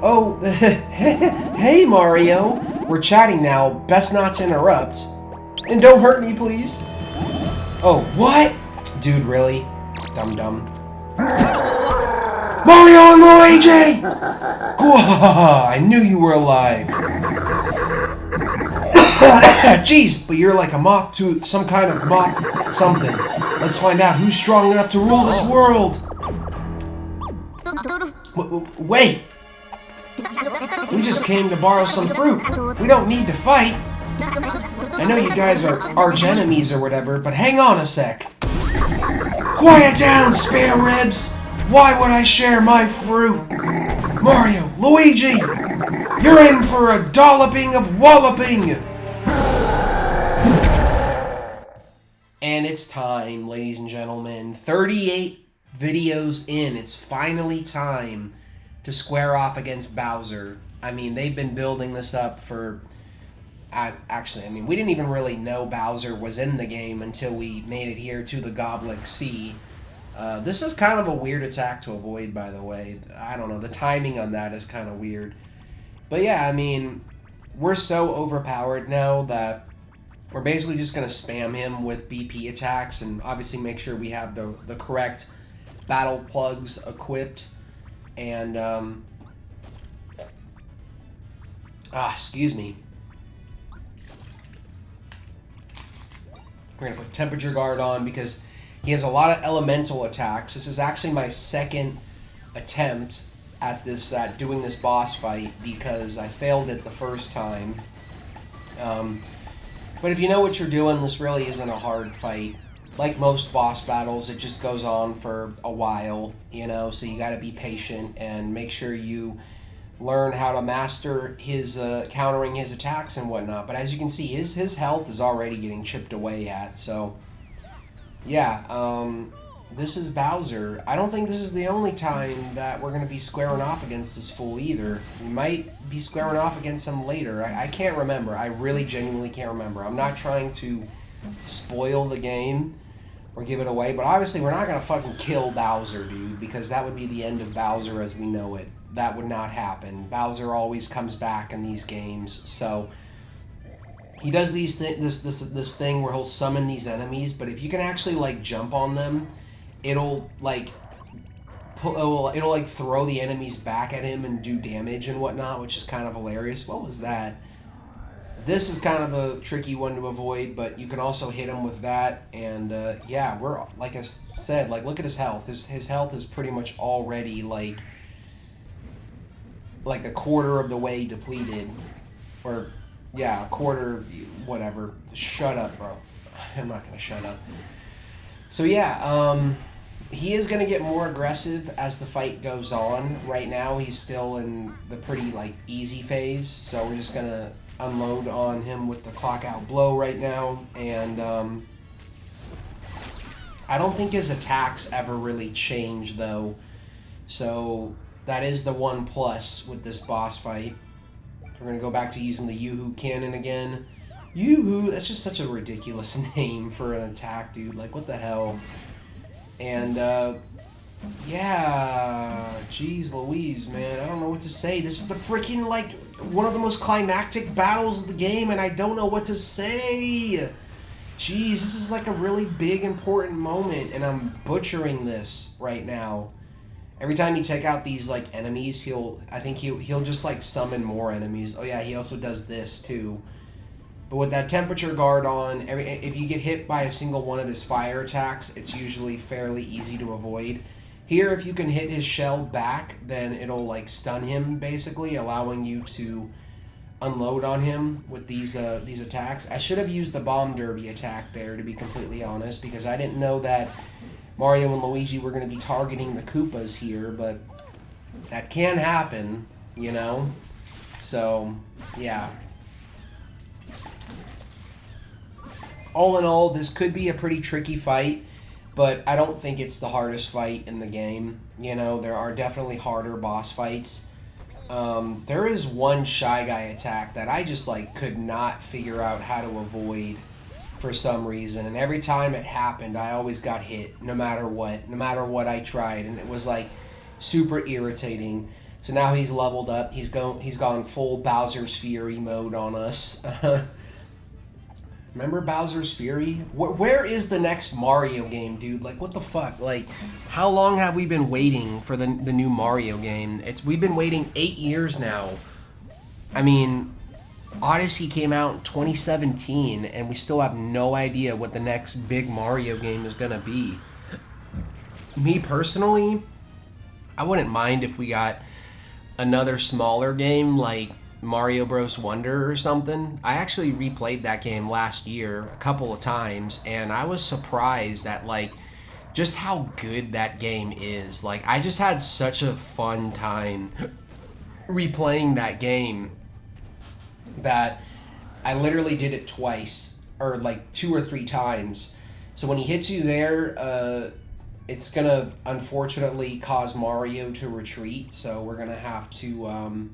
Oh, hey Mario! We're chatting now, best not to interrupt. And don't hurt me, please. Oh, what? Dude, really? Dum-dum. Mario and Luigi! I knew you were alive. Jeez, but you're like a moth to some kind of moth something. Let's find out who's strong enough to rule this world. Wait! We just came to borrow some fruit. We don't need to fight. I know you guys are arch enemies or whatever, but hang on a sec. Quiet down, spare ribs! Why would I share my fruit? Mario, Luigi, you're in for a dolloping of walloping! And it's time, ladies and gentlemen. 38 videos in, it's finally time to square off against Bowser. I mean, they've been building this up for... Actually, I mean, we didn't even really know Bowser was in the game until we made it here to the Goblet Sea. This is kind of a weird attack to avoid, by the way. I don't know, the timing on that is kind of weird. But yeah, I mean, we're so overpowered now that we're basically just going to spam him with BP attacks and obviously make sure we have the correct battle plugs equipped. And, excuse me. We're going to put Temperature Guard on because he has a lot of elemental attacks. This is actually my second attempt at this, doing this boss fight because I failed it the first time. But if you know what you're doing, this really isn't a hard fight. Like most boss battles, it just goes on for a while, you know, so you got to be patient and make sure you learn how to master his countering his attacks and whatnot. But as you can see, his health is already getting chipped away at. So yeah, this is Bowser. I don't think this is the only time that we're going to be squaring off against this fool either. We might be squaring off against him later. I can't remember. I really genuinely can't remember. I'm not trying to spoil the game or give it away, but obviously we're not going to fucking kill Bowser, dude, because that would be the end of Bowser as we know it. That would not happen. Bowser always comes back in these games, so he does this thing where he'll summon these enemies, but if you can actually like jump on them, it'll like throw the enemies back at him and do damage and whatnot, which is kind of hilarious. What was that? This is kind of a tricky one to avoid, but you can also hit him with that, and yeah, we're, like I said, like, look at his health. His health is pretty much already like a quarter of the way depleted, or yeah, a quarter, whatever. Shut up, bro. I'm not gonna shut up. So yeah, he is gonna get more aggressive as the fight goes on. Right now, he's still in the pretty like easy phase, so we're just gonna unload on him with the clock out blow right now, and I don't think his attacks ever really change though, so that is the one plus with this boss fight. We're gonna go back to using the Yoo-Hoo cannon again. Yoo-Hoo, that's just such a ridiculous name for an attack, dude. Like, what the hell? And yeah, jeez Louise, man, I don't know what to say. This is the freaking, like, one of the most climactic battles of the game, and I don't know what to say. Jeez, this is like a really big, important moment, and I'm butchering this right now. Every time you take out these, like, enemies, I think he'll just, like, summon more enemies. Oh, yeah, he also does this, too. But with that Temperature Guard on, if you get hit by a single one of his fire attacks, it's usually fairly easy to avoid. Here, if you can hit his shell back, then it'll, like, stun him, basically, allowing you to unload on him with these attacks. I should have used the Bomb Derby attack there, to be completely honest, because I didn't know that Mario and Luigi were going to be targeting the Koopas here, but that can happen, you know? So, yeah. All in all, this could be a pretty tricky fight, but I don't think it's the hardest fight in the game. You know, there are definitely harder boss fights. There is one Shy Guy attack that I just, like, could not figure out how to avoid for some reason, and every time it happened, I always got hit, no matter what I tried, and it was, like, super irritating. So now he's leveled up, he's gone full Bowser's Fury mode on us. Remember Bowser's Fury? Where is the next Mario game, dude? Like, what the fuck? Like, how long have we been waiting for the new Mario game? We've been waiting 8 years now. I mean, Odyssey came out in 2017, and we still have no idea what the next big Mario game is gonna be. Me personally, I wouldn't mind if we got another smaller game like Mario Bros. Wonder or something. I actually replayed that game last year a couple of times, and I was surprised at like just how good that game is. Like, I just had such a fun time replaying that game that I literally did it twice, or like 2 or 3 times. So when he hits you there, it's gonna unfortunately cause Mario to retreat, so we're gonna have to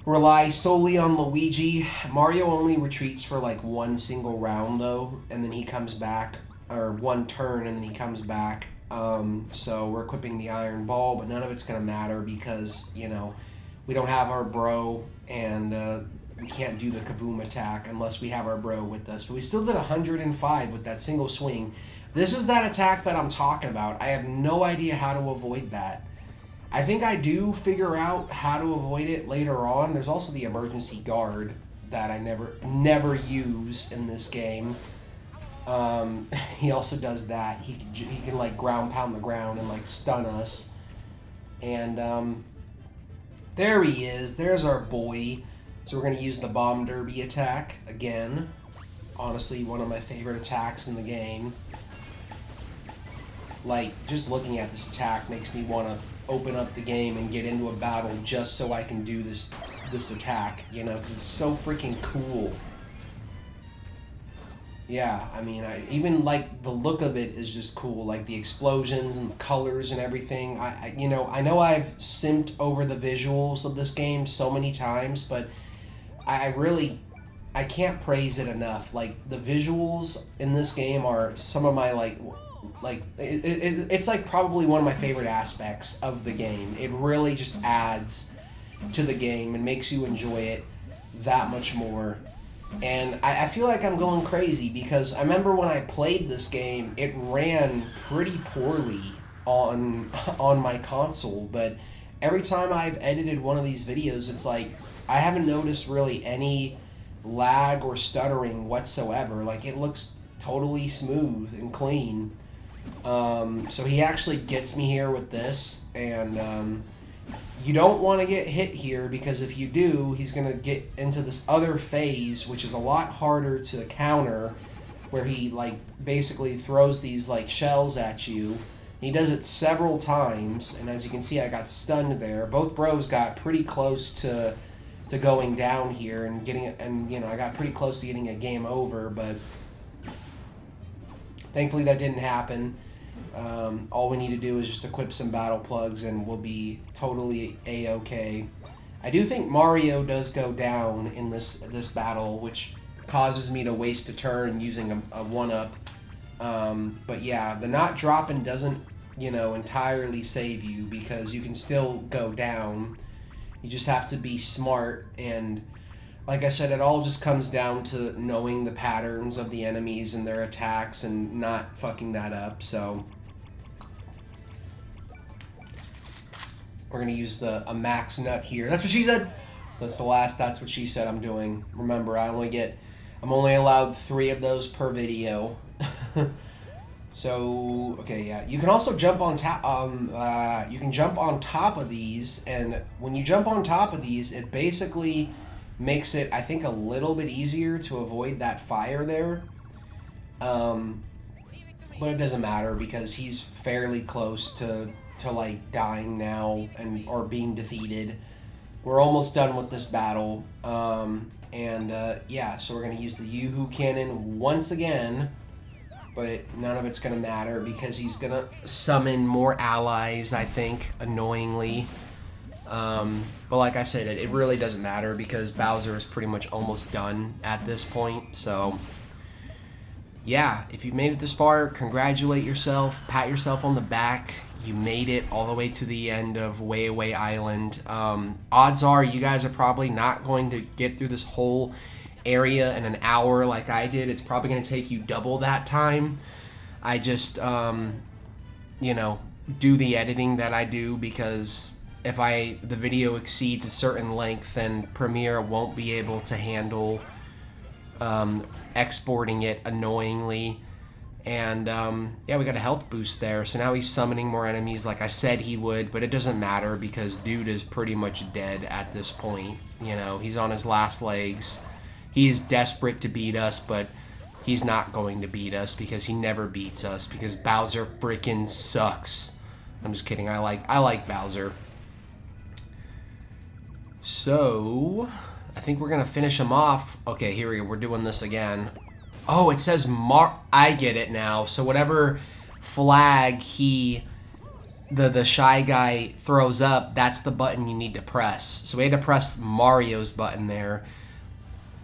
rely solely on Luigi. Mario only retreats for like one single round though, and then he comes back, or one turn, and then he comes back. So we're equipping the Iron Ball, but none of it's gonna matter because, you know, we don't have our bro, and we can't do the kaboom attack unless we have our bro with us. But we still did 105 with that single swing. This is that attack that I'm talking about. I have no idea how to avoid that. I think I do figure out how to avoid it later on. There's also the emergency guard that I never use in this game. He also does that. He can like ground pound the ground and like stun us. And there he is. There's our boy. So we're going to use the bomb derby attack again. Honestly, one of my favorite attacks in the game. Like, just looking at this attack makes me want to open up the game and get into a battle just so I can do this attack, you know, because it's so freaking cool. Yeah, I mean, even like the look of it is just cool, like the explosions and the colors and everything. I know I've simped over the visuals of this game so many times, but I can't praise it enough. Like, the visuals in this game are some of my it's like probably one of my favorite aspects of the game. It really just adds to the game and makes you enjoy it that much more. And I feel like I'm going crazy because I remember when I played this game, it ran pretty poorly on my console, but every time I've edited one of these videos, it's like I haven't noticed really any lag or stuttering whatsoever. Like, it looks totally smooth and clean. So he actually gets me here with this, and you don't want to get hit here, because if you do, he's going to get into this other phase, which is a lot harder to counter, where he like basically throws these like shells at you. He does it several times, and as you can see, I got stunned there. Both bros got pretty close to going down here and getting it, and you know, I got pretty close to getting a game over, but thankfully that didn't happen. All we need to do is just equip some battle plugs and we'll be totally A-okay. I do think Mario does go down in this battle, which causes me to waste a turn using a 1-up. But yeah, the not dropping doesn't, you know, entirely save you, because you can still go down. You just have to be smart, and like I said, it all just comes down to knowing the patterns of the enemies and their attacks and not fucking that up. So we're gonna use a max nut here. That's what she said. That's what she said I'm doing. Remember, I'm only allowed 3 of those per video. So, okay, yeah. You can also jump on top. You can jump on top of these, and when you jump on top of these, it basically makes it, I think, a little bit easier to avoid that fire there. But it doesn't matter, because he's fairly close to like dying now or being defeated. We're almost done with this battle. Yeah, so we're gonna use the Yoo-Hoo Cannon once again. But none of it's going to matter, because he's going to summon more allies, I think, annoyingly. But like I said, it really doesn't matter, because Bowser is pretty much almost done at this point. So, yeah, if you've made it this far, congratulate yourself, pat yourself on the back. You made it all the way to the end of Way Away Island. Odds are you guys are probably not going to get through this whole area in an hour like I did. It's probably going to take you double that time. I just you know, do the editing that I do, because if the video exceeds a certain length, then Premiere won't be able to handle exporting it annoyingly. And, yeah, we got a health boost there. So now he's summoning more enemies like I said he would. But it doesn't matter because dude is pretty much dead at this point. You know, he's on his last legs. He is desperate to beat us, but he's not going to beat us because he never beats us because Bowser freaking sucks. I'm just kidding. I like Bowser. So, I think we're going to finish him off. Okay, here we go. We're doing this again. Oh, it says I get it now. So whatever flag the Shy Guy throws up, that's the button you need to press. So we had to press Mario's button there.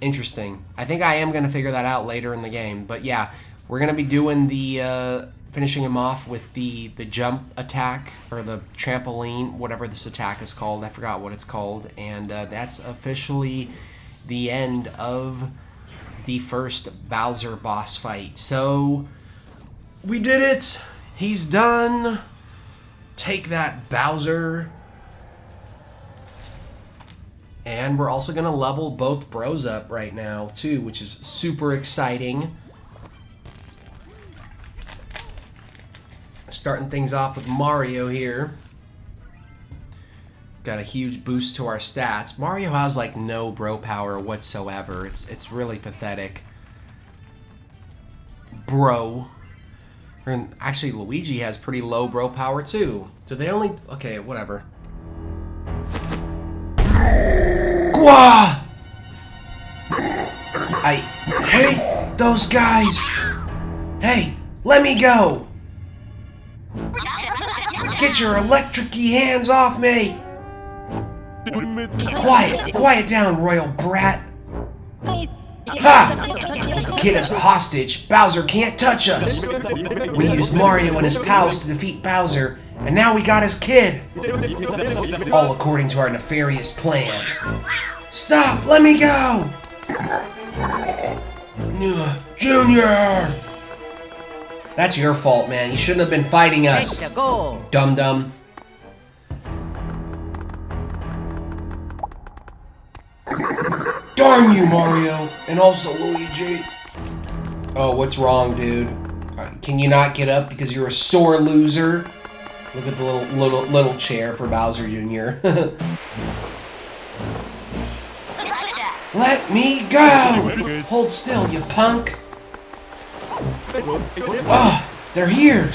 Interesting. I think I am going to figure that out later in the game. But yeah, we're going to be doing the finishing him off with the jump attack or the trampoline, whatever this attack is called. I forgot what it's called. And that's officially the end of the first Bowser boss fight. So we did it. He's done. Take that, Bowser. And we're also going to level both bros up right now, too, which is super exciting. Starting things off with Mario here. Got a huge boost to our stats. Mario has, like, no bro power whatsoever. It's really pathetic. Bro. And actually, Luigi has pretty low bro power, too. Do they only... Okay, whatever. Gwa! I hate those guys! Hey, let me go! Get your electric-y hands off me! Quiet down, royal brat! Ha! Get us hostage. Bowser can't touch us. We used Mario and his pals to defeat Bowser, and now we got his kid. All according to our nefarious plan. Stop! Let me go! Junior! That's your fault, man. You shouldn't have been fighting us. Dum-dum. Darn you, Mario! And also Luigi. Oh, what's wrong, dude? Can you not get up because you're a sore loser? Look at the little chair for Bowser Jr. Let me go! Hold still, you punk! Ah, they're here!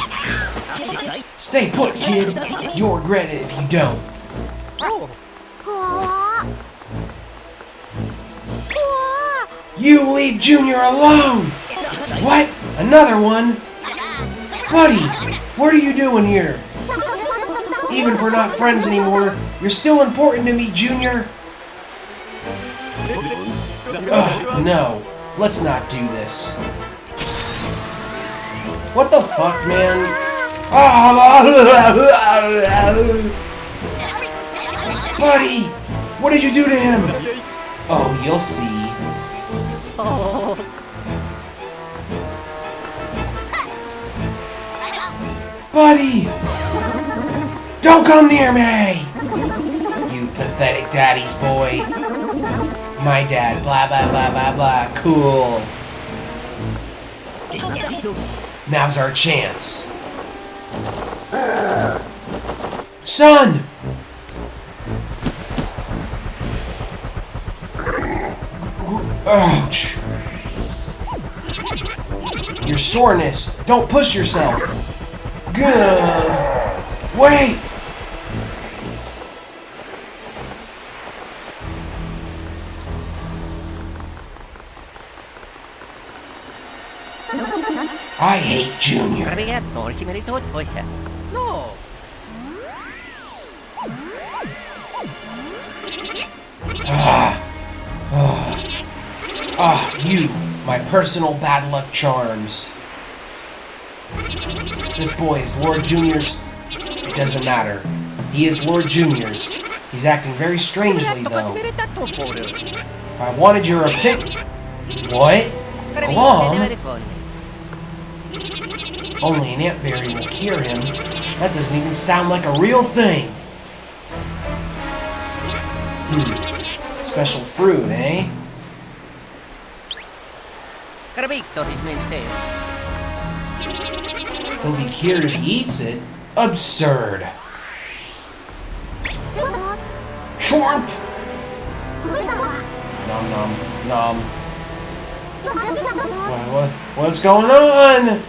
Stay put, kid! You'll regret it if you don't. You leave Junior alone! What? Another one? Buddy, what are you doing here? Even if we're not friends anymore, you're still important to me, Junior. Ugh, no. Let's not do this. What the fuck, man? Buddy! What did you do to him? Oh, you'll see. Buddy! Don't come near me! You pathetic daddy's boy. My dad, blah, blah, blah, blah, blah. Cool. Now's our chance. Son! Ouch. Your soreness. Don't push yourself. Good. Wait! I hate Junior.
No.
You, my personal bad luck charms. This boy is Lord Junior's. It doesn't matter. He is Lord Junior's. He's acting very strangely, though. If I wanted your opinion... What? Glom? Only an ant berry will cure him. That doesn't even sound like a real thing. Special fruit, eh? He'll be cured if he eats it? Absurd! Chomp! Nom nom nom. What's going on?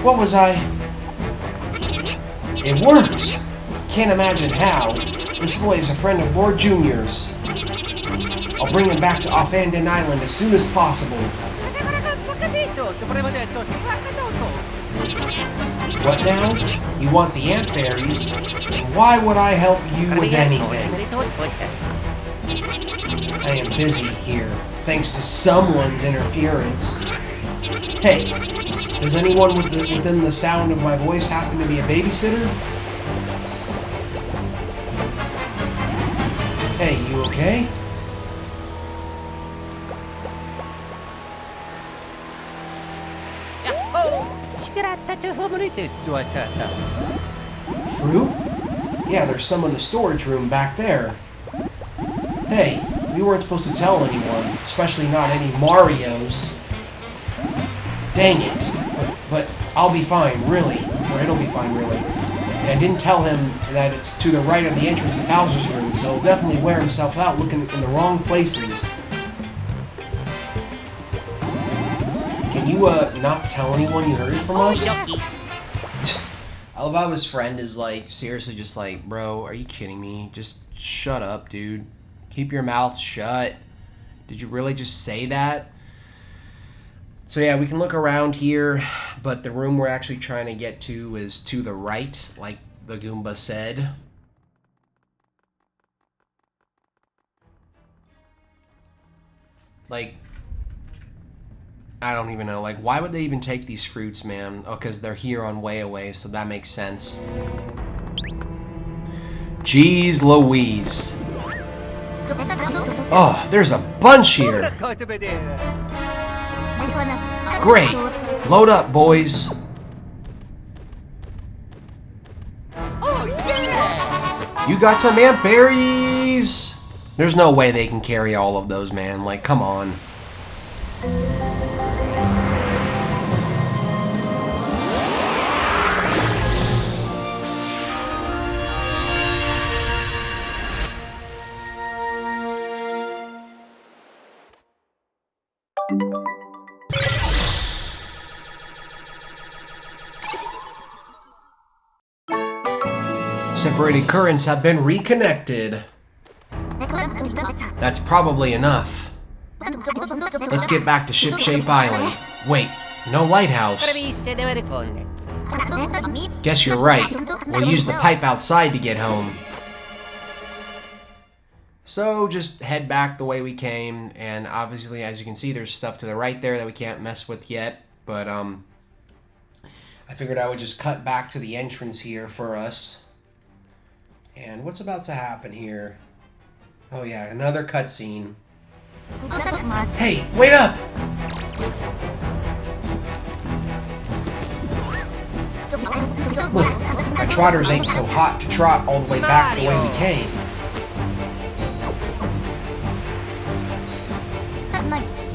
What was I? It worked! Can't imagine how. This boy is a friend of Lord Junior's. I'll bring him back to Offenden Island as soon as possible. What now? You want the ant berries? Why would I help you with anything? I am busy here, thanks to someone's interference. Hey, does anyone within the sound of my voice happen to be a babysitter? Hey, you okay? Fruit? Yeah, there's some in the storage room back there. Hey, we weren't supposed to tell anyone, especially not any Marios. Dang it. But I'll be fine, really. Or it'll be fine, really. And I didn't tell him that it's to the right of the entrance to Bowser's room, so he'll definitely wear himself out looking in the wrong places. Can you, not tell anyone you heard it from us? I love how his friend is, like, seriously just like, bro, are you kidding me? Just shut up, dude. Keep your mouth shut. Did you really just say that? So yeah, we can look around here, but the room we're actually trying to get to is to the right, like the Goomba said. Like, I don't even know. Like, why would they even take these fruits, man? Oh, because they're here on Way Away, so that makes sense. Jeez Louise. Oh, there's a bunch here. Great. Load up, boys.
Oh, yeah!
You got some ant berries? There's no way they can carry all of those, man. Like, come on. Separated currents have been reconnected. That's probably enough. Let's get back to Shipshape Island. Wait, no lighthouse. Guess you're right. We'll use the pipe outside to get home. So just head back the way we came, and obviously, as you can see, there's stuff to the right there that we can't mess with yet, but I figured I would just cut back to the entrance here for us. And what's about to happen here? Oh yeah, another cutscene. Hey, wait up! Look, my trotters ain't so hot to trot all the way back the way we came.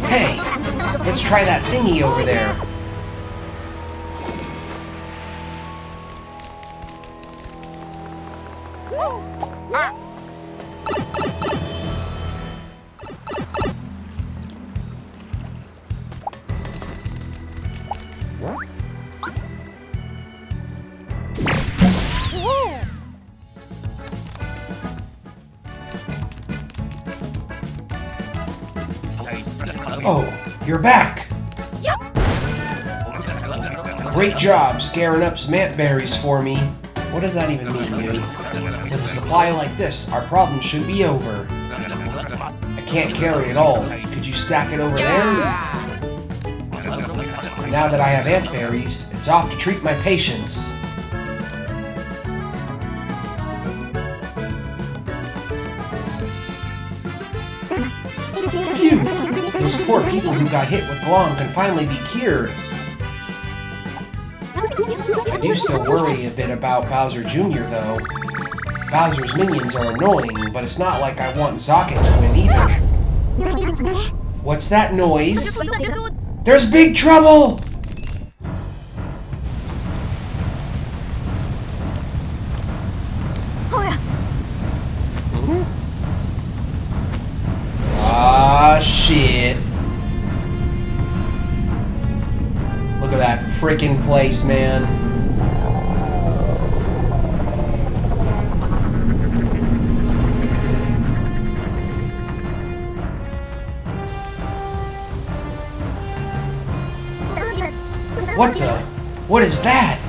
Hey, let's try that thingy over there. Oh, you're back! Great job scaring up some ant berries for me. What does that even mean, dude? With a supply like this, our problem should be over. I can't carry it all. Could you stack it over there? Now that I have ant berries, it's off to treat my patients. Phew! Those poor people who got hit with Glom can finally be cured. I do still worry a bit about Bowser Jr. though. Bowser's minions are annoying, but it's not like I want Zocket to win either. What's that noise? There's big trouble! Ah, shit. Look at that frickin' place, man. What the? What is that?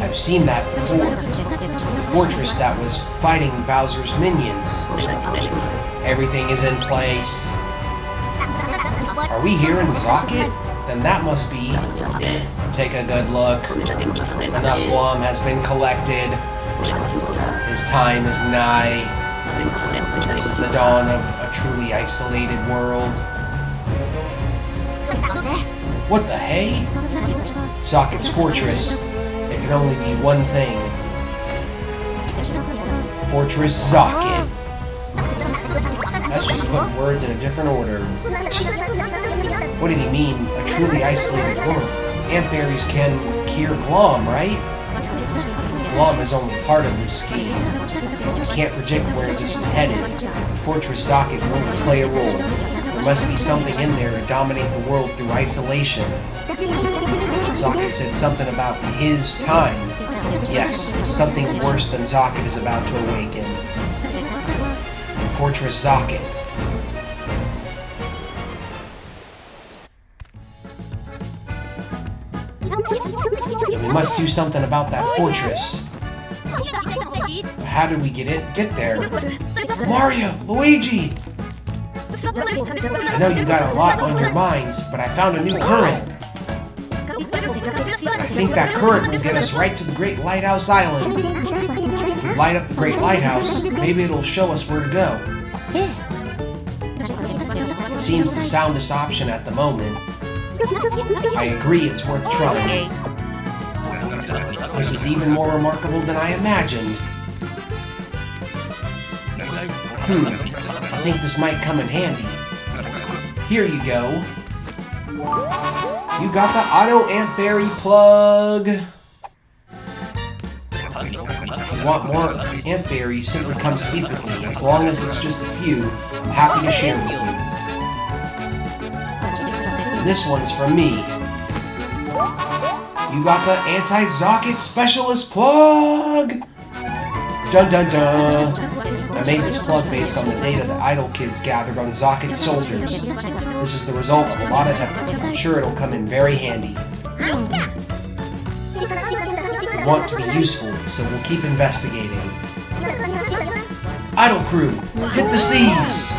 I've seen that before. It's the fortress that was fighting Bowser's minions. Everything is in place. Are we here in Zocket? Then that must be. Take a good look. Enough glom has been collected. His time is nigh. This is the dawn of a truly isolated world. What the hey? Zocket's fortress. It can only be one thing. Fortress Zocket. That's just putting words in a different order. What did he mean, a truly isolated world? Antberries can cure glom, right? Glom is only part of this scheme. You can't predict where this is headed. Fortress Zocket will only play a role. There must be something in there to dominate the world through isolation. Zocket said something about his time. Yes, something worse than Zocket is about to awaken. Fortress Zocket. We must do something about that fortress. How did we get there? Mario! Luigi! I know you got a lot on your minds, but I found a new current. I think that current will get us right to the Great Lighthouse Island. If we light up the Great Lighthouse, maybe it'll show us where to go. It seems the soundest option at the moment. I agree it's worth trying. This is even more remarkable than I imagined. I think this might come in handy. Here you go. You got the Auto Antberry plug. If you want more Antberries, simply come speak with me. As long as it's just a few, I'm happy to share with you. This one's from me. You got the Anti-Zocket Specialist plug! Dun dun dun! I made this plug based on the data the Idol Kids gathered on Zocket soldiers. This is the result of a lot of effort. I'm sure it'll come in very handy. We want to be useful, so we'll keep investigating. Idol Crew, hit the seas!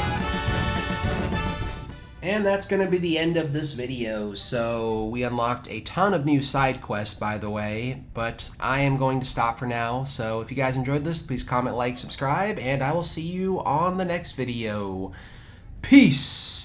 And that's going to be the end of this video. So we unlocked a ton of new side quests, by the way, but I am going to stop for now. So if you guys enjoyed this, please comment, like, subscribe, and I will see you on the next video. Peace!